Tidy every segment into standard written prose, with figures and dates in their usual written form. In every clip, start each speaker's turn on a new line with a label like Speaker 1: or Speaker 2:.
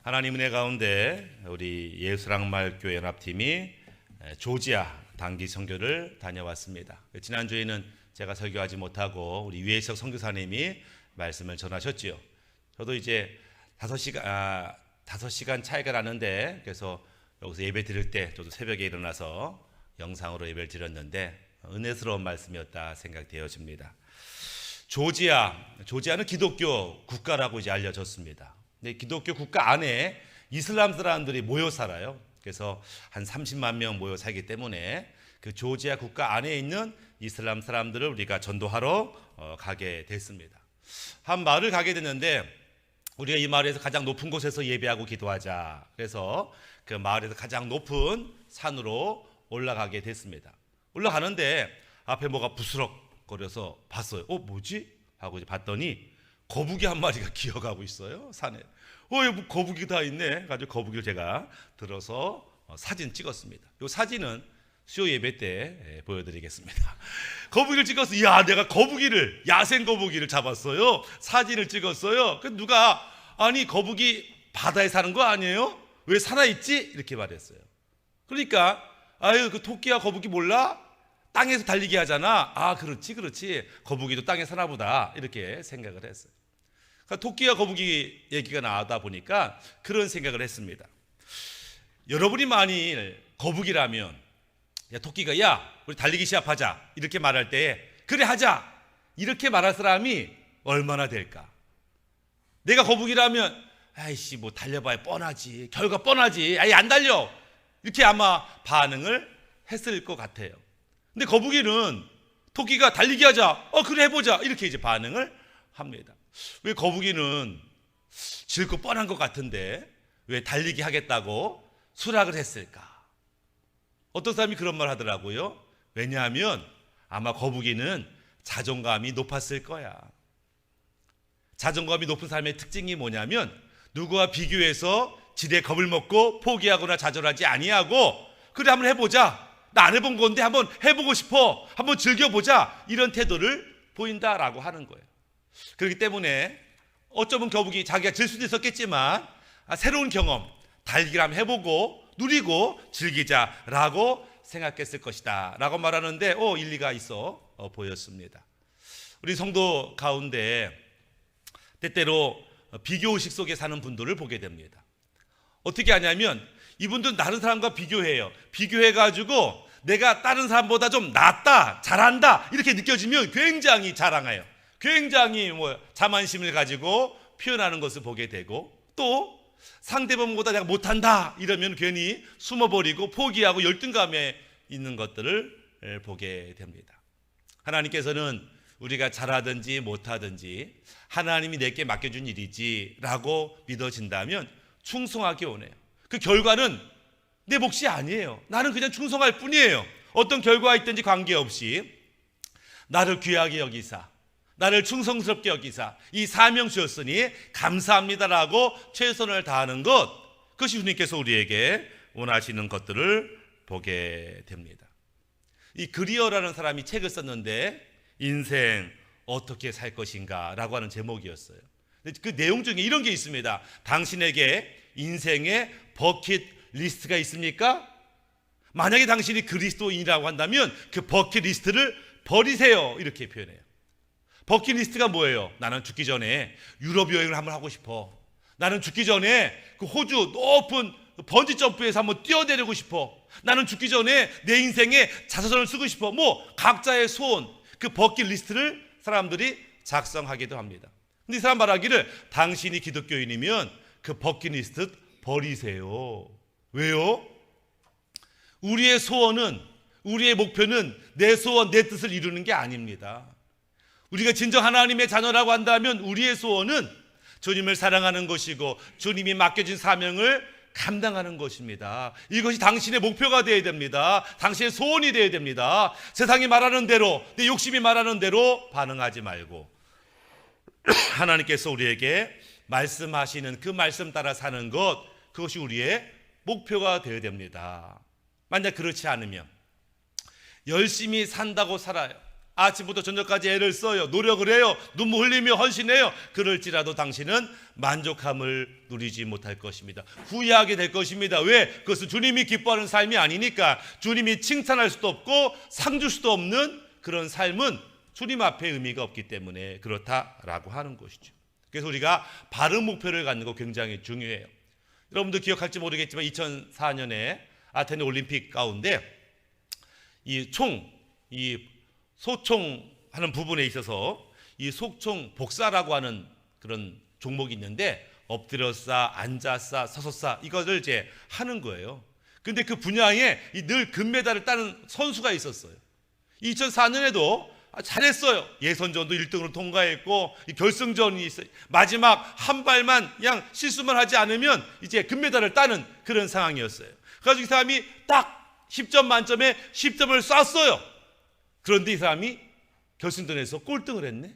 Speaker 1: 하나님 은혜 가운데 우리 예수랑말교회 연합팀이 조지아 단기 선교를 다녀왔습니다. 지난주에는 제가 설교하지 못하고 우리 유해석 선교사님이 말씀을 전하셨지요. 저도 이제 5시간 차이가 나는데, 그래서 여기서 예배 드릴 때 저도 새벽에 일어나서 영상으로 예배를 드렸는데 은혜스러운 말씀이었다 생각되어집니다. 조지아는 기독교 국가라고 이제 알려졌습니다. 근데 기독교 국가 안에 이슬람 사람들이 모여 살아요. 그래서 한 30만 명 모여 살기 때문에 그 조지아 국가 안에 있는 이슬람 사람들을 우리가 전도하러 가게 됐습니다. 한 마을을 가게 됐는데, 우리가 이 마을에서 가장 높은 곳에서 예배하고 기도하자. 그래서 그 마을에서 가장 높은 산으로 올라가게 됐습니다. 올라가는데 앞에 뭐가 부스럭거려서 봤어요. 뭐지? 하고 이제 봤더니 거북이 한 마리가 기어가고 있어요, 산에. 뭐 거북이 다 있네. 가지고 거북이를 제가 들어서 사진 찍었습니다. 이 사진은 수요 예배 때 보여드리겠습니다. 거북이를 찍어서, 내가 야생 거북이를 잡았어요. 사진을 찍었어요. 그 누가, 아니 거북이 바다에 사는 거 아니에요? 왜 살아있지? 이렇게 말했어요. 그러니까 그 토끼와 거북이 몰라? 땅에서 달리기 하잖아. 그렇지. 거북이도 땅에 사나 보다. 이렇게 생각을 했어요. 그러니까 토끼와 거북이 얘기가 나오다 보니까 그런 생각을 했습니다. 여러분이 만일 거북이라면, 토끼가 우리 달리기 시합하자 이렇게 말할 때, 그래 하자 이렇게 말할 사람이 얼마나 될까? 내가 거북이라면 뭐 달려봐야 뻔하지, 결과 뻔하지, 안 달려, 이렇게 아마 반응을 했을 것 같아요. 근데 거북이는 토끼가 달리기 하자, 그래 해보자, 이렇게 이제 반응을 합니다. 왜 거북이는 질 거 뻔한 것 같은데 왜 달리기 하겠다고 수락을 했을까? 어떤 사람이 그런 말 하더라고요. 왜냐하면 아마 거북이는 자존감이 높았을 거야. 자존감이 높은 사람의 특징이 뭐냐면, 누구와 비교해서 지레 겁을 먹고 포기하거나 좌절하지 아니하고, 그래 한번 해보자, 나 안 해본 건데 한번 해보고 싶어, 한번 즐겨보자, 이런 태도를 보인다라고 하는 거예요. 그렇기 때문에 어쩌면 거북이 자기가 질 수도 있었겠지만 새로운 경험, 달리기를 한번 해보고 누리고 즐기자라고 생각했을 것이다 라고 말하는데 일리가 있어 보였습니다. 우리 성도 가운데 때때로 비교의식 속에 사는 분들을 보게 됩니다. 어떻게 하냐면, 이분들은 다른 사람과 비교해요. 비교해가지고 내가 다른 사람보다 좀 낫다, 잘한다 이렇게 느껴지면 굉장히 자랑해요. 굉장히 자만심을 가지고 표현하는 것을 보게 되고, 또 상대방보다 내가 못한다 이러면 괜히 숨어버리고 포기하고 열등감에 있는 것들을 보게 됩니다. 하나님께서는 우리가 잘하든지 못하든지 하나님이 내게 맡겨준 일이지 라고 믿어진다면 충성하게 원해요. 그 결과는 내 몫이 아니에요. 나는 그냥 충성할 뿐이에요. 어떤 결과가 있든지 관계없이 나를 귀하게 여기사, 나를 충성스럽게 여기사 이 사명 주셨으니 감사합니다라고 최선을 다하는 것, 그것이 주님께서 우리에게 원하시는 것들을 보게 됩니다. 이 그리어라는 사람이 책을 썼는데, 인생 어떻게 살 것인가 라고 하는 제목이었어요. 그 내용 중에 이런 게 있습니다. 당신에게 인생의 버킷리스트가 있습니까? 만약에 당신이 그리스도인이라고 한다면 그 버킷리스트를 버리세요, 이렇게 표현해요. 버킷리스트가 뭐예요? 나는 죽기 전에 유럽 여행을 한번 하고 싶어. 나는 죽기 전에 그 호주 높은 번지 점프에서 한번 뛰어내리고 싶어. 나는 죽기 전에 내 인생에 자서전을 쓰고 싶어. 각자의 소원, 그 버킷리스트를 사람들이 작성하기도 합니다. 근데 이 사람 말하기를, 당신이 기독교인이면 그 버킷리스트 버리세요. 왜요? 우리의 소원은, 우리의 목표는 내 소원, 내 뜻을 이루는 게 아닙니다. 우리가 진정 하나님의 자녀라고 한다면 우리의 소원은 주님을 사랑하는 것이고 주님이 맡겨진 사명을 감당하는 것입니다. 이것이 당신의 목표가 되어야 됩니다. 당신의 소원이 되어야 됩니다. 세상이 말하는 대로, 내 욕심이 말하는 대로 반응하지 말고 하나님께서 우리에게 말씀하시는 그 말씀 따라 사는 것, 그것이 우리의 목표가 되어야 됩니다. 만약 그렇지 않으면 열심히 산다고 살아요. 아침부터 저녁까지 애를 써요. 노력을 해요. 눈물 흘리며 헌신해요. 그럴지라도 당신은 만족함을 누리지 못할 것입니다. 후회하게 될 것입니다. 왜? 그것은 주님이 기뻐하는 삶이 아니니까. 주님이 칭찬할 수도 없고 상 줄 수도 없는 그런 삶은 주님 앞에 의미가 없기 때문에 그렇다라고 하는 것이죠. 그래서 우리가 바른 목표를 갖는 거 굉장히 중요해요. 여러분도 기억할지 모르겠지만 2004년에 아테네 올림픽 가운데 이 소총하는 부분에 있어서 이 소총 복사라고 하는 그런 종목이 있는데 엎드려 쏴, 앉아 쏴, 서서 쏴 이것을 이제 하는 거예요. 근데 그 분야에 늘 금메달을 따는 선수가 있었어요. 2004년에도 잘했어요. 예선전도 1등으로 통과했고 결승전이 있어요. 마지막 한 발만 그냥 실수만 하지 않으면 이제 금메달을 따는 그런 상황이었어요. 그래서 이 사람이 딱 10점 만점에 10점을 쐈어요. 그런데 이 사람이 결승전에서 꼴등을 했네.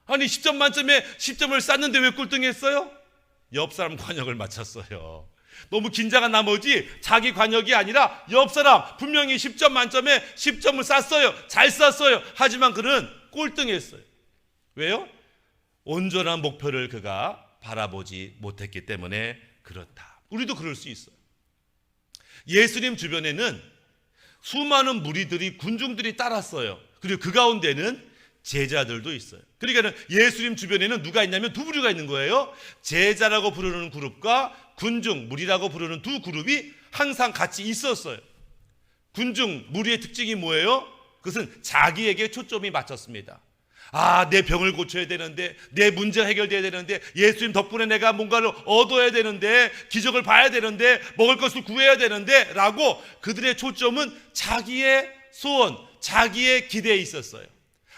Speaker 1: 아니 10점 만점에 10점을 쐈는데 왜 꼴등했어요? 옆 사람 관역을 맞췄어요. 너무 긴장한 나머지 자기 관역이 아니라 옆 사람 분명히 10점 만점에 10점을 쐈어요. 잘 쐈어요. 하지만 그는 꼴등했어요. 왜요? 온전한 목표를 그가 바라보지 못했기 때문에 그렇다. 우리도 그럴 수 있어요. 예수님 주변에는 수많은 무리들이 군중들이 따랐어요. 그리고 그 가운데는 제자들도 있어요. 그러니까 예수님 주변에는 누가 있냐면 두 부류가 있는 거예요. 제자라고 부르는 그룹과 군중, 무리라고 부르는 두 그룹이 항상 같이 있었어요. 군중, 무리의 특징이 뭐예요? 그것은 자기에게 초점이 맞췄습니다. 내 병을 고쳐야 되는데, 내 문제가 해결돼야 되는데, 예수님 덕분에 내가 뭔가를 얻어야 되는데, 기적을 봐야 되는데, 먹을 것을 구해야 되는데 라고 그들의 초점은 자기의 소원, 자기의 기대에 있었어요.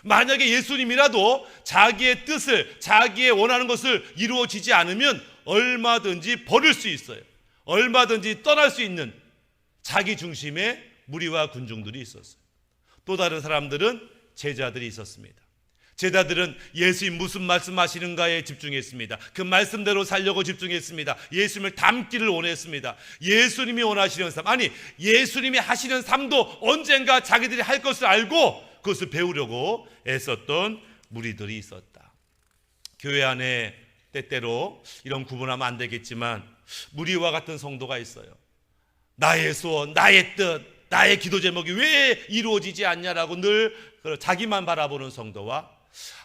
Speaker 1: 만약에 예수님이라도 자기의 뜻을, 자기의 원하는 것을 이루어지지 않으면 얼마든지 버릴 수 있어요. 얼마든지 떠날 수 있는 자기 중심의 무리와 군중들이 있었어요. 또 다른 사람들은 제자들이 있었습니다. 제자들은 예수님 무슨 말씀하시는가에 집중했습니다. 그 말씀대로 살려고 집중했습니다. 예수님을 닮기를 원했습니다. 예수님이 원하시는 삶, 아니 예수님이 하시는 삶도 언젠가 자기들이 할 것을 알고 그것을 배우려고 애썼던 무리들이 있었다. 교회 안에 때때로 이런 구분하면 안 되겠지만 무리와 같은 성도가 있어요. 나의 소원, 나의 뜻, 나의 기도 제목이 왜 이루어지지 않냐라고 늘 자기만 바라보는 성도와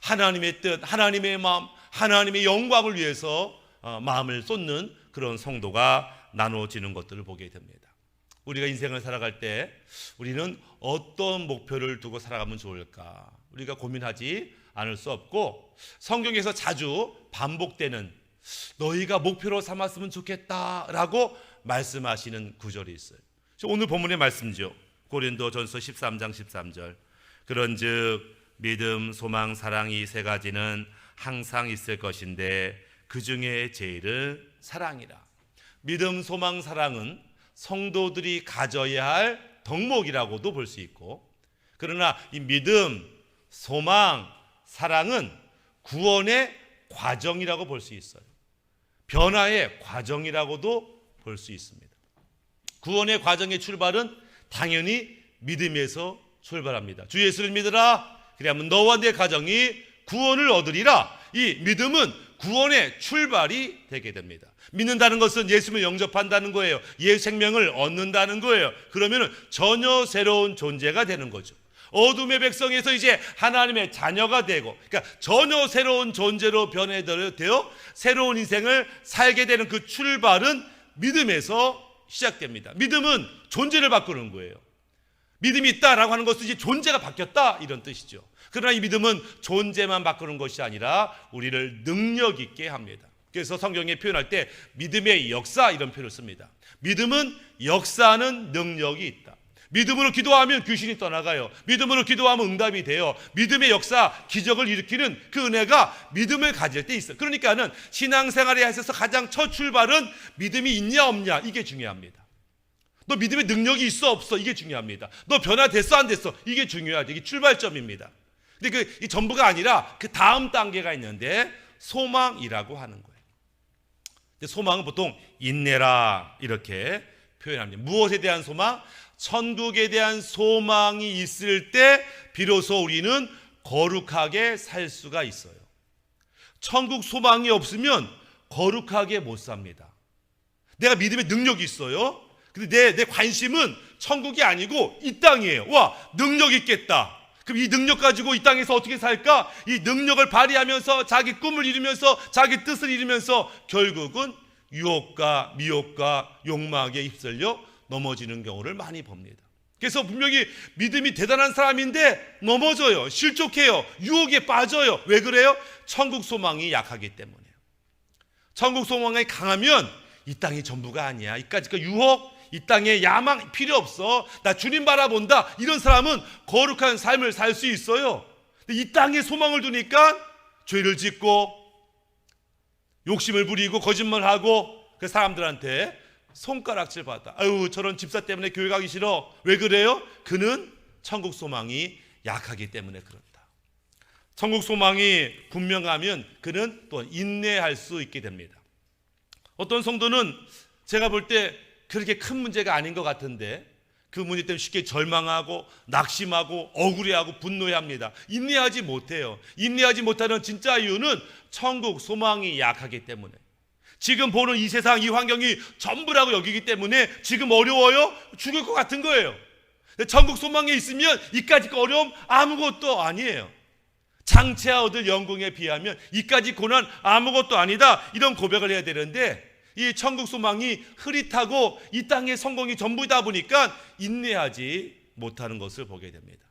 Speaker 1: 하나님의 뜻, 하나님의 마음, 하나님의 영광을 위해서 마음을 쏟는 그런 성도가 나누어지는 것들을 보게 됩니다. 우리가 인생을 살아갈 때 우리는 어떤 목표를 두고 살아가면 좋을까? 우리가 고민하지 않을 수 없고 성경에서 자주 반복되는 너희가 목표로 삼았으면 좋겠다라고 말씀하시는 구절이 있어요. 오늘 본문의 말씀이죠. 고린도전서 13장 13절. 그런즉 믿음, 소망, 사랑이 세 가지는 항상 있을 것인데 그 중에 제일은 사랑이라. 믿음, 소망, 사랑은 성도들이 가져야 할 덕목이라고도 볼 수 있고, 그러나 이 믿음, 소망, 사랑은 구원의 과정이라고 볼 수 있어요. 변화의 과정이라고도 볼 수 있습니다. 구원의 과정의 출발은 당연히 믿음에서 출발합니다. 주 예수를 믿으라. 그리하면 너와 내 가정이 구원을 얻으리라. 이 믿음은 구원의 출발이 되게 됩니다. 믿는다는 것은 예수님을 영접한다는 거예요. 예수 생명을 얻는다는 거예요. 그러면 전혀 새로운 존재가 되는 거죠. 어둠의 백성에서 이제 하나님의 자녀가 되고, 그러니까 전혀 새로운 존재로 변해되어 새로운 인생을 살게 되는 그 출발은 믿음에서 시작됩니다. 믿음은 존재를 바꾸는 거예요. 믿음이 있다라고 하는 것은 이제 존재가 바뀌었다 이런 뜻이죠. 그러나 이 믿음은 존재만 바꾸는 것이 아니라 우리를 능력 있게 합니다. 그래서 성경에 표현할 때 믿음의 역사 이런 표현을 씁니다. 믿음은 역사하는 능력이 있다. 믿음으로 기도하면 귀신이 떠나가요. 믿음으로 기도하면 응답이 돼요. 믿음의 역사, 기적을 일으키는 그 은혜가 믿음을 가질 때 있어요. 그러니까는 신앙생활에 있어서 가장 첫 출발은 믿음이 있냐 없냐 이게 중요합니다. 너 믿음의 능력이 있어 없어 이게 중요합니다. 너 변화됐어 안 됐어 이게 중요하죠. 이게 출발점입니다. 근데 이 전부가 아니라 그 다음 단계가 있는데 소망이라고 하는 거예요. 소망은 보통 인내라 이렇게 표현합니다. 무엇에 대한 소망? 천국에 대한 소망이 있을 때 비로소 우리는 거룩하게 살 수가 있어요. 천국 소망이 없으면 거룩하게 못 삽니다. 내가 믿음의 능력이 있어요. 근데 내 관심은 천국이 아니고 이 땅이에요. 와, 능력 있겠다. 그럼 이 능력 가지고 이 땅에서 어떻게 살까? 이 능력을 발휘하면서 자기 꿈을 이루면서 자기 뜻을 이루면서 결국은 유혹과 미혹과 욕망에 휩쓸려 넘어지는 경우를 많이 봅니다. 그래서 분명히 믿음이 대단한 사람인데 넘어져요. 실족해요. 유혹에 빠져요. 왜 그래요? 천국 소망이 약하기 때문에요. 천국 소망이 강하면 이 땅이 전부가 아니야. 이까짓 유혹, 이 땅에 야망 필요 없어. 나 주님 바라본다. 이런 사람은 거룩한 삶을 살 수 있어요. 근데 이 땅에 소망을 두니까 죄를 짓고 욕심을 부리고 거짓말하고 그 사람들한테 손가락질 받아. 아유, 저런 집사 때문에 교회 가기 싫어. 왜 그래요? 그는 천국 소망이 약하기 때문에 그렇다. 천국 소망이 분명하면 그는 또 인내할 수 있게 됩니다. 어떤 성도는 제가 볼 때 그렇게 큰 문제가 아닌 것 같은데 그 문제 때문에 쉽게 절망하고 낙심하고 억울해하고 분노해합니다. 인내하지 못해요. 인내하지 못하는 진짜 이유는 천국 소망이 약하기 때문에, 지금 보는 이 세상 이 환경이 전부라고 여기기 때문에 지금 어려워요? 죽을 것 같은 거예요. 천국 소망에 있으면 이까짓 어려움 아무것도 아니에요. 장차 얻을 영광에 비하면 이까짓 고난 아무것도 아니다. 이런 고백을 해야 되는데 이 천국 소망이 흐릿하고 이 땅의 성공이 전부다 보니까 인내하지 못하는 것을 보게 됩니다.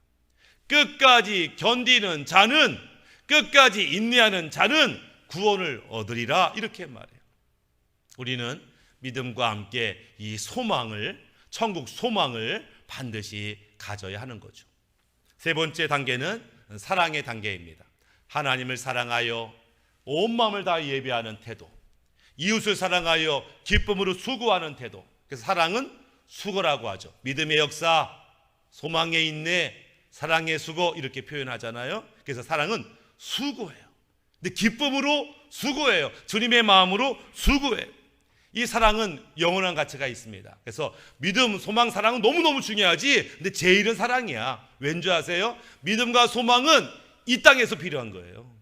Speaker 1: 끝까지 견디는 자는, 끝까지 인내하는 자는 구원을 얻으리라, 이렇게 말해요. 우리는 믿음과 함께 이 소망을, 천국 소망을 반드시 가져야 하는 거죠. 세 번째 단계는 사랑의 단계입니다. 하나님을 사랑하여 온 마음을 다해 예배하는 태도, 이웃을 사랑하여 기쁨으로 수고하는 태도. 그래서 사랑은 수고라고 하죠. 믿음의 역사, 소망의 인내, 사랑의 수고, 이렇게 표현하잖아요. 그래서 사랑은 수고해요. 근데 기쁨으로 수고해요. 주님의 마음으로 수고해요. 이 사랑은 영원한 가치가 있습니다. 그래서 믿음, 소망, 사랑은 너무너무 중요하지. 근데 제일은 사랑이야. 왠지 아세요? 믿음과 소망은 이 땅에서 필요한 거예요.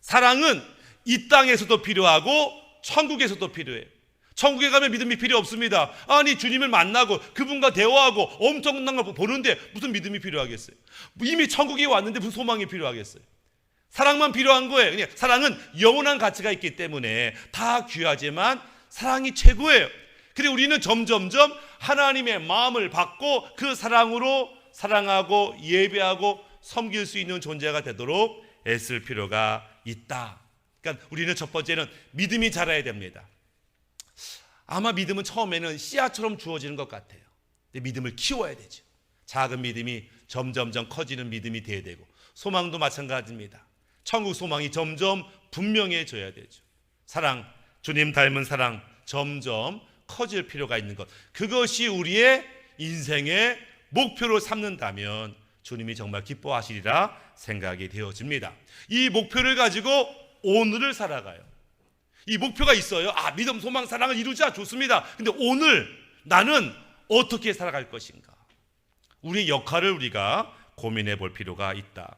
Speaker 1: 사랑은 이 땅에서도 필요하고 천국에서도 필요해요. 천국에 가면 믿음이 필요 없습니다. 아니, 주님을 만나고 그분과 대화하고 엄청난 걸 보는데 무슨 믿음이 필요하겠어요? 이미 천국에 왔는데 무슨 소망이 필요하겠어요? 사랑만 필요한 거예요. 그냥 사랑은 영원한 가치가 있기 때문에 다 귀하지만 사랑이 최고예요. 그리고 우리는 점점점 하나님의 마음을 받고 그 사랑으로 사랑하고 예배하고 섬길 수 있는 존재가 되도록 애쓸 필요가 있다. 그러니까 우리는 첫 번째는 믿음이 자라야 됩니다. 아마 믿음은 처음에는 씨앗처럼 주어지는 것 같아요. 근데 믿음을 키워야 되죠. 작은 믿음이 점점점 커지는 믿음이 돼야 되고, 소망도 마찬가지입니다. 천국 소망이 점점 분명해져야 되죠. 사랑, 주님 닮은 사랑 점점 커질 필요가 있는 것, 그것이 우리의 인생의 목표로 삼는다면 주님이 정말 기뻐하시리라 생각이 되어집니다. 이 목표를 가지고 오늘을 살아가요. 이 목표가 있어요. 아, 믿음, 소망, 사랑을 이루자. 좋습니다. 근데 오늘 나는 어떻게 살아갈 것인가? 우리의 역할을 우리가 고민해 볼 필요가 있다.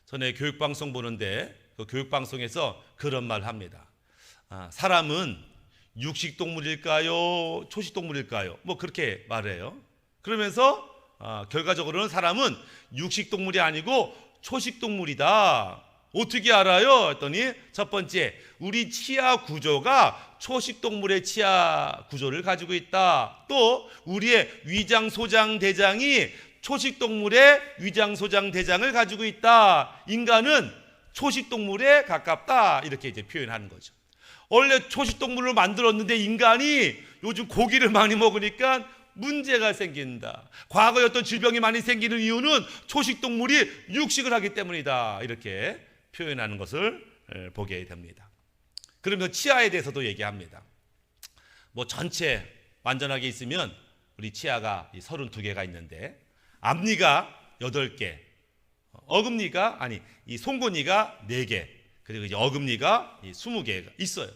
Speaker 1: 전에 교육방송 보는데 그 교육방송에서 그런 말 합니다. 사람은 육식동물일까요? 초식동물일까요? 뭐 그렇게 말해요. 그러면서 결과적으로는 사람은 육식동물이 아니고 초식동물이다. 어떻게 알아요? 했더니 첫 번째, 우리 치아 구조가 초식동물의 치아 구조를 가지고 있다. 또 우리의 위장소장 대장이 초식동물의 위장소장 대장을 가지고 있다. 인간은 초식동물에 가깝다. 이렇게 이제 표현하는 거죠. 원래 초식동물로 만들었는데 인간이 요즘 고기를 많이 먹으니까 문제가 생긴다. 과거에 어떤 질병이 많이 생기는 이유는 초식동물이 육식을 하기 때문이다. 이렇게 표현하는 것을 보게 됩니다. 그러면 치아에 대해서도 얘기합니다. 뭐 전체 완전하게 있으면 우리 치아가 32개가 있는데 앞니가 8개, 어금니가 이 송곳니가 4개, 그리고 이제 어금니가 20개가 있어요.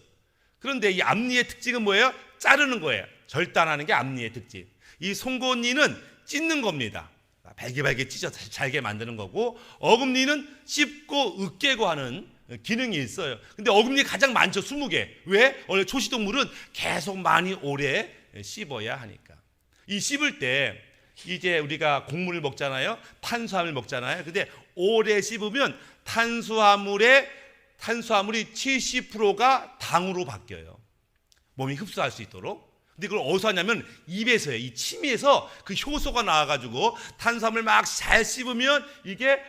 Speaker 1: 그런데 이 앞니의 특징은 뭐예요? 자르는 거예요. 절단하는 게 앞니의 특징. 이 송곳니는 찢는 겁니다. 발게발게 찢어서 잘게 만드는 거고, 어금니는 씹고 으깨고 하는 기능이 있어요. 근데 어금니 가장 많죠. 20개. 왜? 원래 초식동물은 계속 많이 오래 씹어야 하니까. 이 씹을 때 이제 우리가 곡물을 먹잖아요. 탄수화물 먹잖아요. 근데 오래 씹으면 탄수화물이 70%가 당으로 바뀌어요. 몸이 흡수할 수 있도록. 근데 그걸 어디서 하냐면 입에서요. 이 침에서 그 효소가 나와가지고 탄수화물 막 잘 씹으면 이게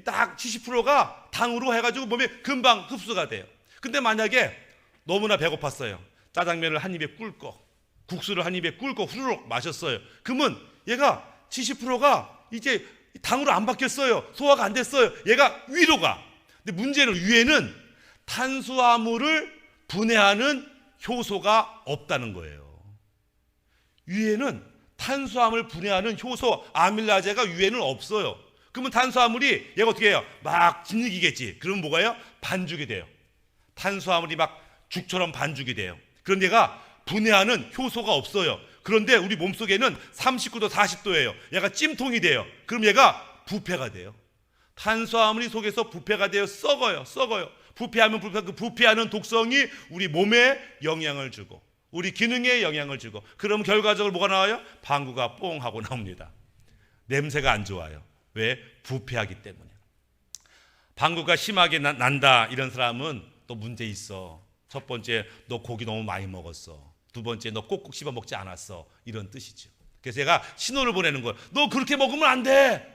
Speaker 1: 딱 70%가 당으로 해가지고 몸에 금방 흡수가 돼요. 근데 만약에 너무나 배고팠어요. 짜장면을 한 입에 꿀꺽, 국수를 한 입에 꿀꺽 후루룩 마셨어요. 그러면 얘가 70%가 이제 당으로 안 바뀌었어요. 소화가 안 됐어요. 얘가 위로 가. 근데 문제는 위에는 탄수화물을 분해하는 효소가 없다는 거예요. 위에는 탄수화물 분해하는 효소 아밀라제가 위에는 없어요. 그러면 탄수화물이 얘가 어떻게 해요? 막 짓이겠지. 그러면 뭐가요? 반죽이 돼요. 탄수화물이 막 죽처럼 반죽이 돼요. 그런 얘가 분해하는 효소가 없어요. 그런데 우리 몸속에는 39도 40도예요. 얘가 찜통이 돼요. 그럼 얘가 부패가 돼요. 탄수화물이 속에서 부패가 되어 썩어요. 부패하면 그 부패하는 독성이 우리 몸에 영향을 주고 우리 기능에 영향을 주고, 그럼 결과적으로 뭐가 나와요? 방구가 뽕 하고 나옵니다. 냄새가 안 좋아요. 왜? 부패하기 때문에. 방구가 심하게 난다 이런 사람은 또 문제 있어. 첫 번째, 너 고기 너무 많이 먹었어. 두 번째, 너 꼭꼭 씹어 먹지 않았어. 이런 뜻이죠. 그래서 제가 신호를 보내는 거예요. 너 그렇게 먹으면 안 돼.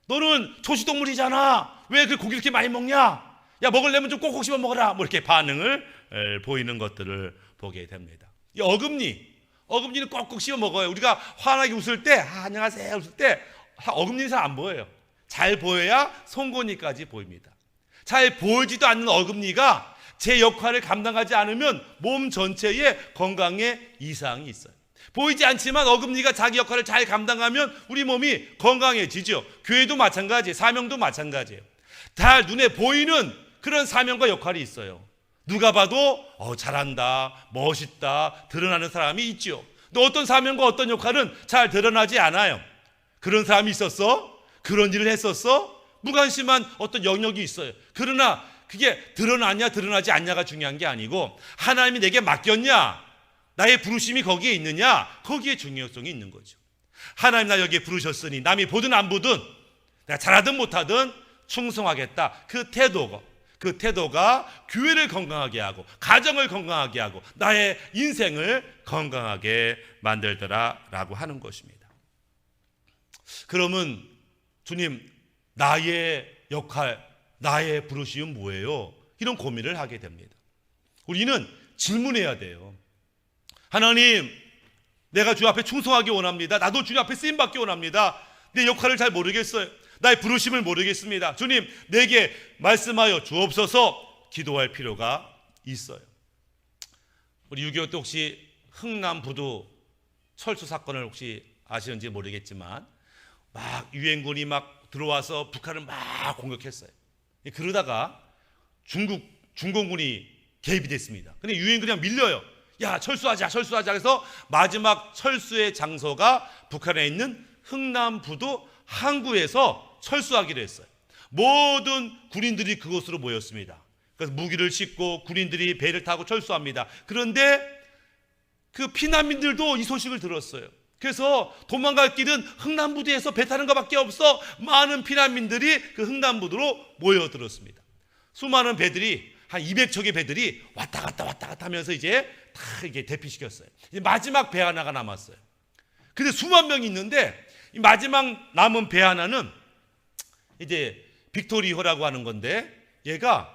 Speaker 1: 너는 초식동물이잖아. 왜 그 고기 이렇게 많이 먹냐? 야, 먹으려면 좀 꼭꼭 씹어 먹어라. 뭐 이렇게 반응을 보이는 것들을 보게 됩니다. 이 어금니는 꼭꼭 씹어 먹어요. 우리가 환하게 웃을 때, 안녕하세요 웃을 때 어금니는 잘 안 보여요. 잘 보여야 송곳니까지 보입니다. 잘 보이지도 않는 어금니가 제 역할을 감당하지 않으면 몸 전체에 건강에 이상이 있어요. 보이지 않지만 어금니가 자기 역할을 잘 감당하면 우리 몸이 건강해지죠. 교회도 마찬가지예요. 사명도 마찬가지예요. 잘 눈에 보이는 그런 사명과 역할이 있어요. 누가 봐도 잘한다, 멋있다, 드러나는 사람이 있죠. 근데 어떤 사명과 어떤 역할은 잘 드러나지 않아요. 그런 사람이 있었어? 그런 일을 했었어? 무관심한 어떤 영역이 있어요. 그러나 그게 드러나냐 드러나지 않냐가 중요한 게 아니고, 하나님이 내게 맡겼냐, 나의 부르심이 거기에 있느냐, 거기에 중요성이 있는 거죠. 하나님 나 여기에 부르셨으니 남이 보든 안 보든 내가 잘하든 못하든 충성하겠다. 그 태도가 교회를 건강하게 하고 가정을 건강하게 하고 나의 인생을 건강하게 만들더라라고 하는 것입니다. 그러면 주님, 나의 역할, 나의 부르심은 뭐예요? 이런 고민을 하게 됩니다. 우리는 질문해야 돼요. 하나님, 내가 주 앞에 충성하기 원합니다. 나도 주님 앞에 쓰임받기 원합니다. 내 역할을 잘 모르겠어요. 나의 부르심을 모르겠습니다. 주님, 내게 말씀하여 주옵소서. 기도할 필요가 있어요. 우리 6.25 때 혹시 흥남부두 철수 사건을 혹시 아시는지 모르겠지만 막 유엔군이 막 들어와서 북한을 막 공격했어요. 그러다가 중공군이 개입이 됐습니다. 근데 유엔군이 그냥 밀려요. 야, 철수하자. 그래서 마지막 철수의 장소가 북한에 있는 흥남부두 항구에서 철수하기로 했어요. 모든 군인들이 그곳으로 모였습니다. 그래서 무기를 싣고 군인들이 배를 타고 철수합니다. 그런데 그 피난민들도 이 소식을 들었어요. 그래서 도망갈 길은 흥남부두에서 배 타는 것밖에 없어. 많은 피난민들이 그 흥남부두로 모여들었습니다. 수많은 배들이, 한 200척의 배들이 왔다 갔다 하면서 이제 다 이게 대피시켰어요. 이제 마지막 배 하나가 남았어요. 근데 수만 명이 있는데 이 마지막 남은 배 하나는 이제 빅토리호라고 하는 건데, 얘가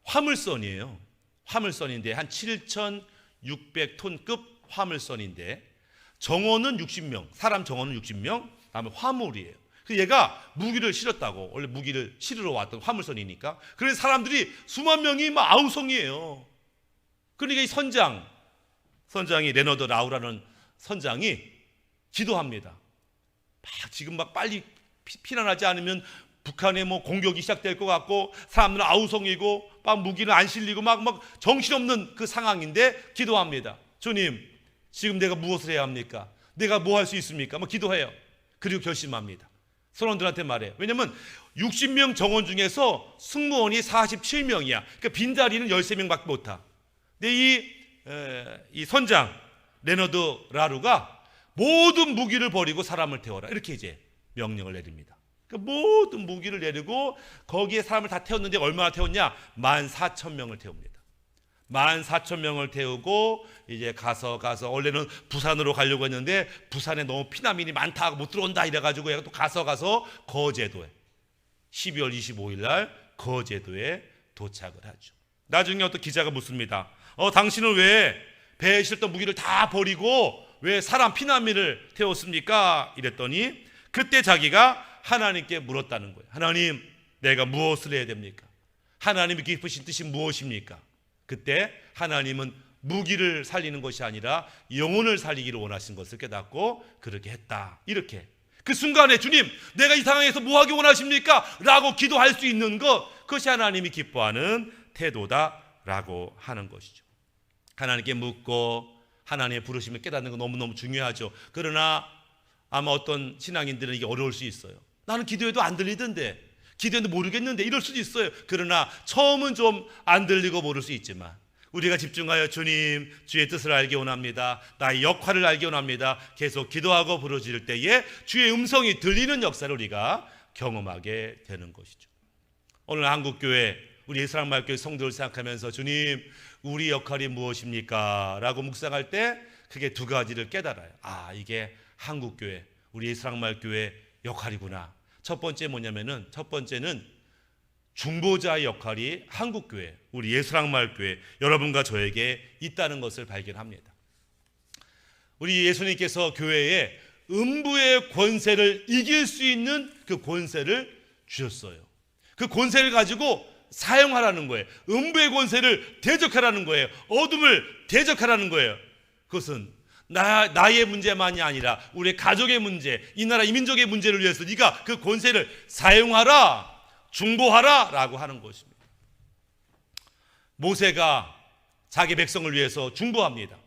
Speaker 1: 화물선이에요. 화물선인데 한 7,600톤급 화물선인데 정원은 60명, 사람 정원은 60명, 다음에 화물이에요. 그래서 얘가 무기를 실었다고, 원래 무기를 실으러 왔던 화물선이니까. 그래서 사람들이 수만 명이 막 아우성이에요. 그러니까 이 선장이 레너드 라우라는 선장이 기도합니다. 지금 막 빨리 피난하지 않으면 북한에 뭐 공격이 시작될 것 같고 사람들은 아우성이고 막 무기는 안 실리고 막 정신없는 그 상황인데 기도합니다. 주님, 지금 내가 무엇을 해야 합니까? 내가 뭐 할 수 있습니까? 기도해요. 그리고 결심합니다. 선원들한테 말해요. 왜냐면 60명 정원 중에서 승무원이 47명이야. 그러니까 빈자리는 13명밖에 못 타. 근데 이 선장 레너드 라루가 모든 무기를 버리고 사람을 태워라, 이렇게 이제 명령을 내립니다. 그러니까 모든 무기를 내리고 거기에 사람을 다 태웠는데 얼마나 태웠냐? 14,000명을 태웁니다. 14,000명을 태우고 이제 가서 원래는 부산으로 가려고 했는데 부산에 너무 피난민이 많다, 못 들어온다 이래가지고 얘가 또 가서 거제도에 12월 25일 날 거제도에 도착을 하죠. 나중에 어떤 기자가 묻습니다. 당신은 왜 배에 실던 무기를 다 버리고 왜 사람 피난민을 태웠습니까? 이랬더니 그때 자기가 하나님께 물었다는 거예요. 하나님, 내가 무엇을 해야 됩니까? 하나님이 기쁘신 뜻이 무엇입니까? 그때 하나님은 무기를 살리는 것이 아니라 영혼을 살리기를 원하신 것을 깨닫고 그렇게 했다. 이렇게 그 순간에 주님, 내가 이 상황에서 뭐 하기 원하십니까? 라고 기도할 수 있는 것, 그것이 하나님이 기뻐하는 태도다라고 하는 것이죠. 하나님께 묻고 하나님의 부르심을 깨닫는 건 너무너무 중요하죠. 그러나 아마 어떤 신앙인들은 이게 어려울 수 있어요. 나는 기도해도 안 들리던데, 기도해도 모르겠는데, 이럴 수도 있어요. 그러나 처음은 좀 안 들리고 모를 수 있지만 우리가 집중하여 주님, 주의 뜻을 알기 원합니다, 나의 역할을 알기 원합니다, 계속 기도하고 부르짖을 때에 주의 음성이 들리는 역사를 우리가 경험하게 되는 것이죠. 오늘 한국교회, 우리 예수랑말교회 성도를 생각하면서 주님, 우리 역할이 무엇입니까? 라고 묵상할 때 크게 두 가지를 깨달아요. 이게 한국교회, 우리 예수랑말교회 역할이구나. 첫 번째 뭐냐면은, 첫 번째는 중보자의 역할이 한국교회, 우리 예수랑말교회 여러분과 저에게 있다는 것을 발견합니다. 우리 예수님께서 교회에 음부의 권세를 이길 수 있는 그 권세를 주셨어요. 그 권세를 가지고 사용하라는 거예요. 음부의 권세를 대적하라는 거예요. 어둠을 대적하라는 거예요. 그것은 나의 문제만이 아니라 우리 가족의 문제, 이 나라 이민족의 문제를 위해서 네가 그 권세를 사용하라, 중보하라 라고 하는 것입니다. 모세가 자기 백성을 위해서 중보합니다.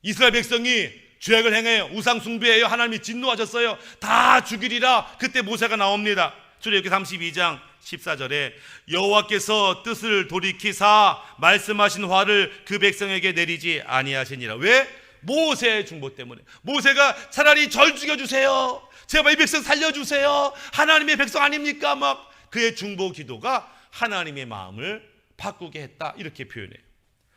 Speaker 1: 이스라엘 백성이 죄악을 행해요. 우상 숭배해요. 하나님이 진노하셨어요. 다 죽이리라. 그때 모세가 나옵니다. 출애굽기 32장 14절에 여호와께서 뜻을 돌이키사 말씀하신 화를 그 백성에게 내리지 아니하시니라. 왜? 모세의 중보 때문에. 모세가 차라리 절 죽여주세요, 제발 이 백성 살려주세요, 하나님의 백성 아닙니까? 막 그의 중보 기도가 하나님의 마음을 바꾸게 했다, 이렇게 표현해요.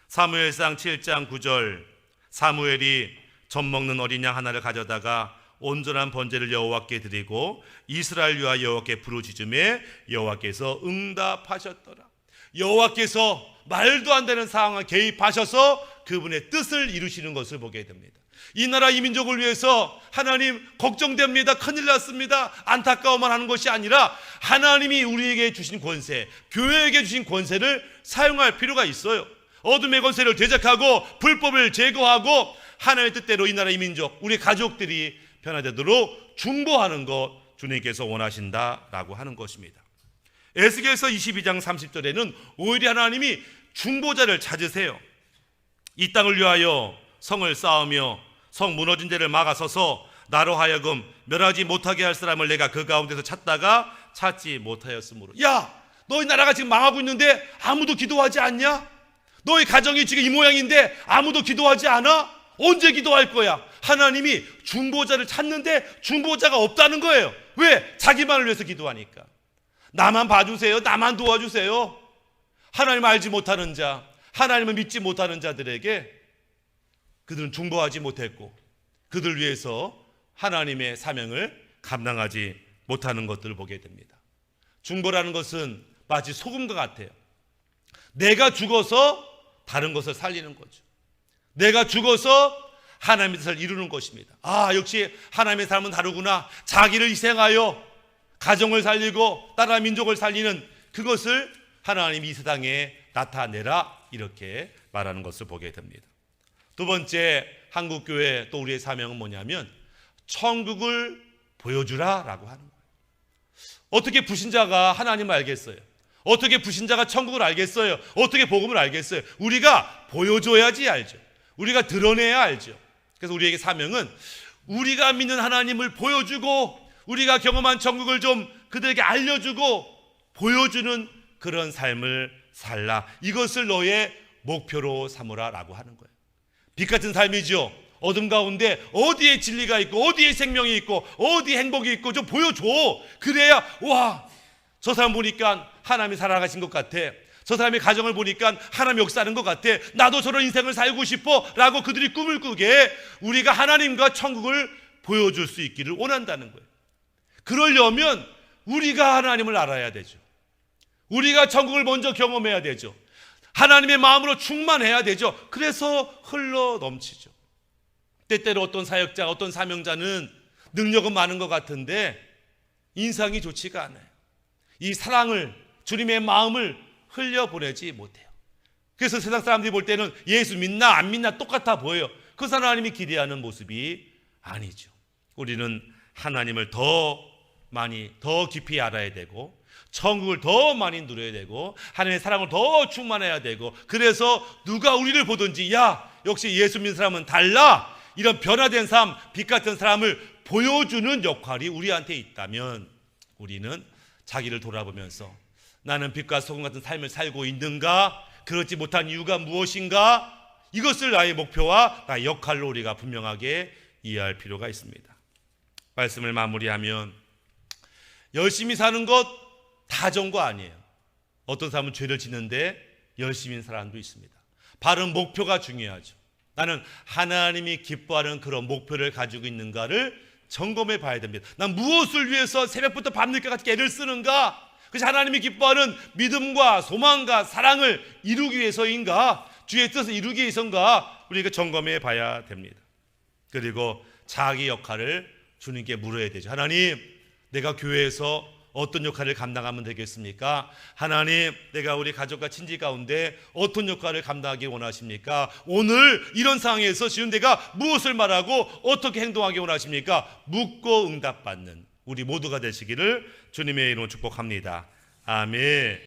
Speaker 1: 사무엘상 7장 9절, 사무엘이 젖 먹는 어린 양 하나를 가져다가 온전한 번제를 여호와께 드리고 이스라엘 위하여 여호와께 부르짖음에 여호와께서 응답하셨더라. 여호와께서 말도 안 되는 상황에 개입하셔서 그분의 뜻을 이루시는 것을 보게 됩니다. 이 나라 이 민족을 위해서 하나님 걱정됩니다, 큰일 났습니다, 안타까워만 하는 것이 아니라 하나님이 우리에게 주신 권세, 교회에게 주신 권세를 사용할 필요가 있어요. 어둠의 권세를 대적하고 불법을 제거하고 하나님의 뜻대로 이 나라 이 민족, 우리 가족들이 변화되도록 중보하는 것 주님께서 원하신다라고 하는 것입니다. 에스겔서 22장 30절에는 오히려 하나님이 중보자를 찾으세요. 이 땅을 위하여 성을 쌓으며 성 무너진 데를 막아서서 나로 하여금 멸하지 못하게 할 사람을 내가 그 가운데서 찾다가 찾지 못하였으므로. 야, 너희 나라가 지금 망하고 있는데 아무도 기도하지 않냐? 너희 가정이 지금 이 모양인데 아무도 기도하지 않아? 언제 기도할 거야? 하나님이 중보자를 찾는데 중보자가 없다는 거예요. 왜? 자기만을 위해서 기도하니까. 나만 봐주세요, 나만 도와주세요. 하나님 알지 못하는 자, 하나님을 믿지 못하는 자들에게 그들은 중보하지 못했고 그들 위해서 하나님의 사명을 감당하지 못하는 것들을 보게 됩니다. 중보라는 것은 마치 소금과 같아요. 내가 죽어서 다른 것을 살리는 거죠. 내가 죽어서 하나님의 뜻을 이루는 것입니다. 역시 하나님의 삶은 다르구나. 자기를 희생하여 가정을 살리고 나라 민족을 살리는 그것을 하나님이 이 세상에 나타내라, 이렇게 말하는 것을 보게 됩니다. 두 번째, 한국교회 또 우리의 사명은 뭐냐면 천국을 보여주라 라고 하는 거예요. 어떻게 불신자가 하나님을 알겠어요? 어떻게 불신자가 천국을 알겠어요? 어떻게 복음을 알겠어요? 우리가 보여줘야지 알죠. 우리가 드러내야 알죠. 그래서 우리에게 사명은 우리가 믿는 하나님을 보여주고 우리가 경험한 천국을 좀 그들에게 알려주고 보여주는 그런 삶을 살라. 이것을 너의 목표로 삼으라 라고 하는 거예요. 빛 같은 삶이죠. 어둠 가운데 어디에 진리가 있고 어디에 생명이 있고 어디에 행복이 있고 좀 보여줘. 그래야 와, 저 사람 보니까 하나님이 살아가신 것 같아. 저 사람의 가정을 보니까 하나님 역사하는 것 같아. 나도 저런 인생을 살고 싶어 라고 그들이 꿈을 꾸게 우리가 하나님과 천국을 보여줄 수 있기를 원한다는 거예요. 그러려면 우리가 하나님을 알아야 되죠. 우리가 천국을 먼저 경험해야 되죠. 하나님의 마음으로 충만해야 되죠. 그래서 흘러 넘치죠. 때때로 어떤 사역자, 어떤 사명자는 능력은 많은 것 같은데 인상이 좋지가 않아요. 이 사랑을, 주님의 마음을 흘려보내지 못해요. 그래서 세상 사람들이 볼 때는 예수 믿나 안 믿나 똑같아 보여요. 그것은 하나님이 기대하는 모습이 아니죠. 우리는 하나님을 더 많이, 더 깊이 알아야 되고 천국을 더 많이 누려야 되고 하나님의 사랑을 더 충만해야 되고, 그래서 누가 우리를 보든지 야, 역시 예수 믿는 사람은 달라, 이런 변화된 삶, 빛 같은 사람을 보여주는 역할이 우리한테 있다면 우리는 자기를 돌아보면서 나는 빛과 소금 같은 삶을 살고 있는가, 그렇지 못한 이유가 무엇인가, 이것을 나의 목표와 나의 역할로 우리가 분명하게 이해할 필요가 있습니다. 말씀을 마무리하면 열심히 사는 것 다 좋은 거 아니에요. 어떤 사람은 죄를 짓는데 열심히 사는 사람도 있습니다. 바른 목표가 중요하죠. 나는 하나님이 기뻐하는 그런 목표를 가지고 있는가를 점검해 봐야 됩니다. 난 무엇을 위해서 새벽부터 밤늦게까지 애를 쓰는가? 그것이 하나님이 기뻐하는 믿음과 소망과 사랑을 이루기 위해서인가? 주의 뜻을 이루기 위해서인가? 우리가 점검해 봐야 됩니다. 그리고 자기 역할을 주님께 물어야 되죠. 하나님, 내가 교회에서 어떤 역할을 감당하면 되겠습니까? 하나님, 내가 우리 가족과 친지 가운데 어떤 역할을 감당하기 원하십니까? 오늘 이런 상황에서 지금 내가 무엇을 말하고 어떻게 행동하기 원하십니까? 묻고 응답받는 우리 모두가 되시기를 주님의 이름으로 축복합니다. 아멘.